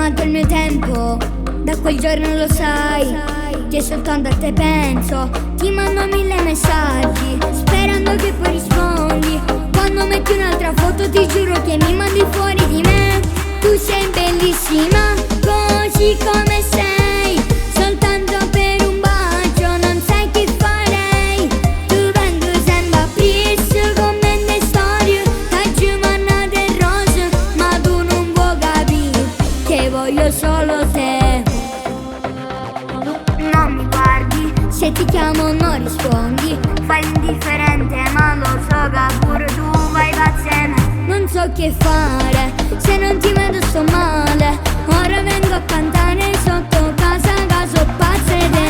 fermato il mio tempo, da quel giorno lo sai, che soltanto a te penso. Ti mando 1000 messaggi, sperando che poi rispondi. Quando metti un'altra foto ti giuro che mi mandi fuori di me. Tu sei bellissima, così come sei, soltanto per un bacio non sai che farei. Tu vengo sempre a pris, come ne storie, t'aggi mannate rose, ma tu non vuoi capire che voglio solo te. Non mi guardi, se ti chiamo non rispondi, fai l'indifferente ma lo so che pure tu vai pazza. Non so che fare, se non ti vedo sto male. Ora vengo a cantare sotto casa, caso pazza di te.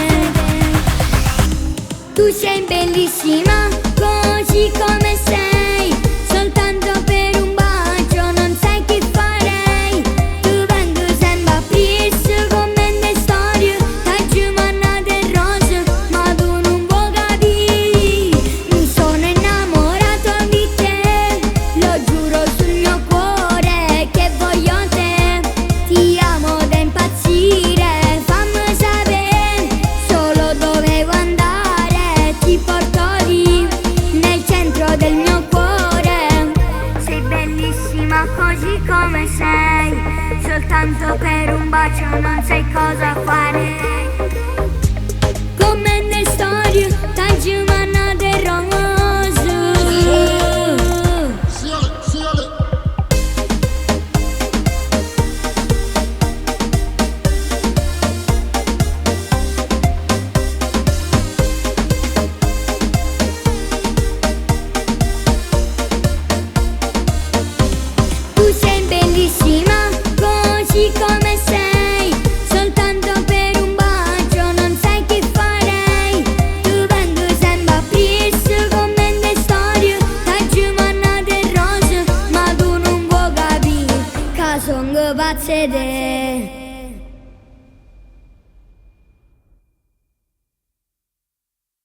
Tu sei bellissima, così come sei, soltanto per un bacio non sai che farei. Tu vengo sempre a pris, come ne storie, t'aggi mannate rose, ma tu non vuoi capire. Mi sono innamorato di te, lo giuro sul mio cuore che voglio te. Ti amo da impazzire, fammi sapere solo dove vuoi andare. Ti porto lì, nel centro del mio cuore. Sei bellissima così come sei, soltanto per un bacio non sai cosa fare. Come nelle storie, t'aggi mannate rose. Tu sei bellissima, così come sei, soltanto per un bacio non sai che farei. Tu vengo sempre a pris, come nelle storie, t'aggi mannate rose, ma tu non vuoi capire che sono pazza di te.